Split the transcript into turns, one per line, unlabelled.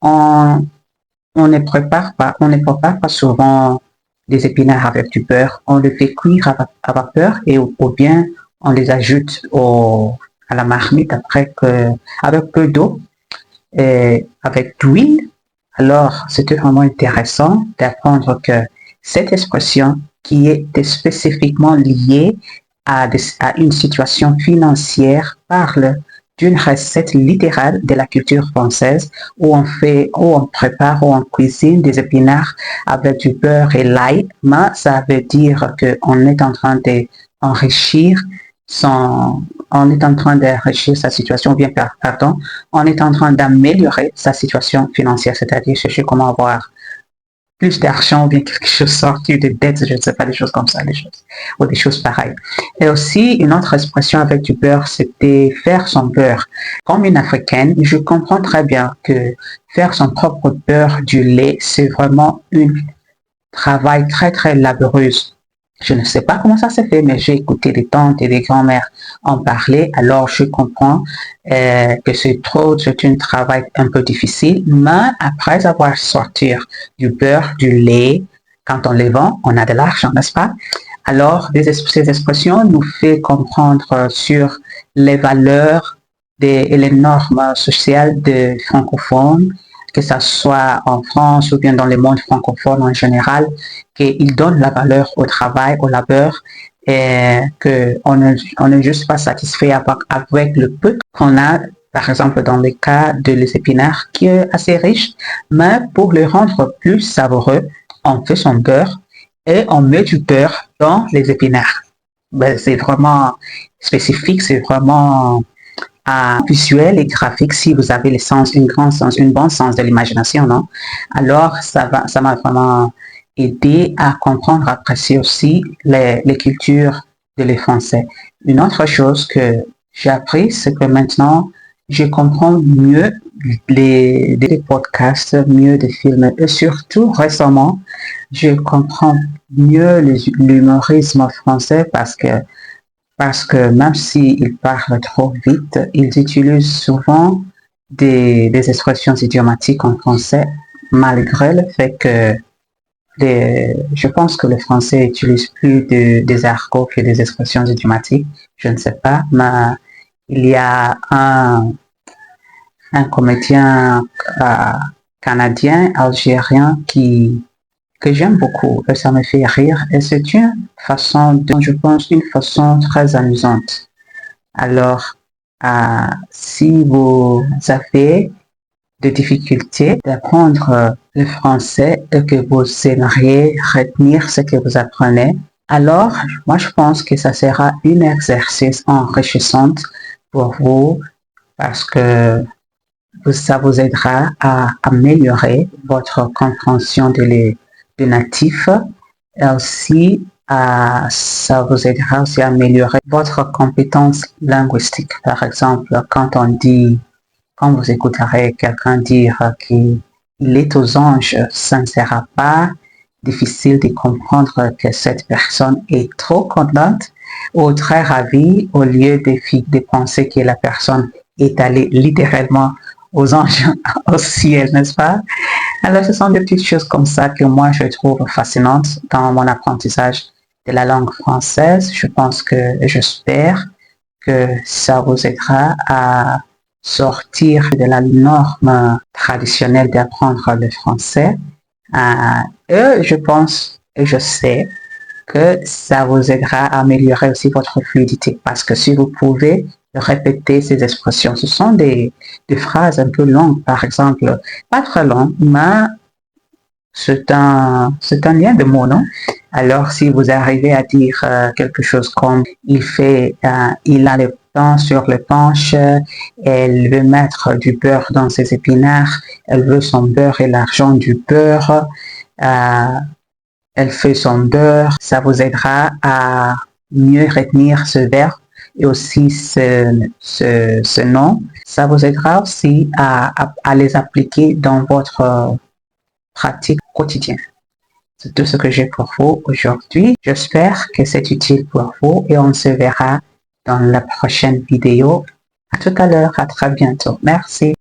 On, on ne prépare pas souvent des épinards avec du beurre. On les fait cuire à vapeur et ou bien on les ajoute à la marmite avec peu d'eau et avec d'huile. Alors, c'était vraiment intéressant d'apprendre que cette expression qui est spécifiquement liée à une situation financière parle d'une recette littérale de la culture française où on prépare, où on cuisine des épinards avec du beurre et l'ail, mais ça veut dire qu'on est en train d'enrichir on est en train d'enrichir sa situation, bien pardon, on est en train d'améliorer sa situation financière, c'est-à-dire chercher comment avoir plus d'argent ou bien quelque chose sortir de dettes, je ne sais pas, des choses comme ça, ou des choses pareilles. Et aussi, une autre expression avec du beurre, c'était faire son beurre. Comme une Africaine, je comprends très bien que faire son propre beurre du lait, c'est vraiment un travail très, très laborieux. Je ne sais pas comment ça se fait, mais j'ai écouté des tantes et des grands-mères en parler, alors je comprends que c'est un travail un peu difficile, mais après avoir sorti du beurre, du lait, quand on les vend, on a de l'argent, n'est-ce pas? Alors, ces expressions nous font comprendre sur les valeurs et les normes sociales des francophones, que ce soit en France ou bien dans le monde francophone en général, qu'ils donnent la valeur au travail, au labeur, et qu'on n'est juste pas satisfait avec le peu qu'on a, par exemple dans le cas de les épinards, qui est assez riche, mais pour le rendre plus savoureux, on fait son beurre et on met du beurre dans les épinards. Ben, c'est vraiment spécifique, c'est vraiment visuel et graphique si vous avez le sens, une bonne sens de l'imagination, non? Alors, ça m'a vraiment aidé à comprendre, à apprécier aussi les cultures de les Français. Une autre chose que j'ai appris, c'est que maintenant, je comprends mieux des podcasts, mieux des films, et surtout récemment, je comprends mieux l'humorisme français parce que même s'ils parlent trop vite, ils utilisent souvent des expressions idiomatiques en français, malgré le fait que je pense que le français utilise plus des argots que des expressions idiomatiques. Je ne sais pas, mais il y a un comédien canadien, algérien, que j'aime beaucoup et ça me fait rire et c'est une façon, je pense, une façon très amusante. Alors, si vous avez des difficultés d'apprendre le français et que vous aimeriez retenir ce que vous apprenez, alors moi je pense que ça sera un exercice enrichissant pour vous parce que ça vous aidera à améliorer votre compréhension des natifs et aussi ça vous aidera aussi à améliorer votre compétence linguistique. Par exemple, quand vous écouterez quelqu'un dire qu'il est aux anges, ça ne sera pas difficile de comprendre que cette personne est trop contente ou très ravie au lieu de penser que la personne est allée littéralement aux anges au ciel, n'est-ce pas? Alors, ce sont des petites choses comme ça que moi, je trouve fascinantes dans mon apprentissage de la langue française. Je pense j'espère que ça vous aidera à sortir de la norme traditionnelle d'apprendre le français. Et je pense et je sais que ça vous aidera à améliorer aussi votre fluidité parce que si vous pouvez répéter ces expressions, ce sont des phrases un peu longues, par exemple, pas très longues, mais c'est un lien de mots, non? Alors, si vous arrivez à dire quelque chose comme il a les dents sur les planches, elle veut mettre du beurre dans ses épinards, elle veut son beurre et l'argent du beurre, elle fait son beurre, ça vous aidera à mieux retenir ce verbe et aussi ce nom. Ça vous aidera aussi à les appliquer dans votre pratique quotidienne. C'est tout ce que j'ai pour vous aujourd'hui. J'espère que c'est utile pour vous et on se verra dans la prochaine vidéo. À tout à l'heure, à très bientôt. Merci.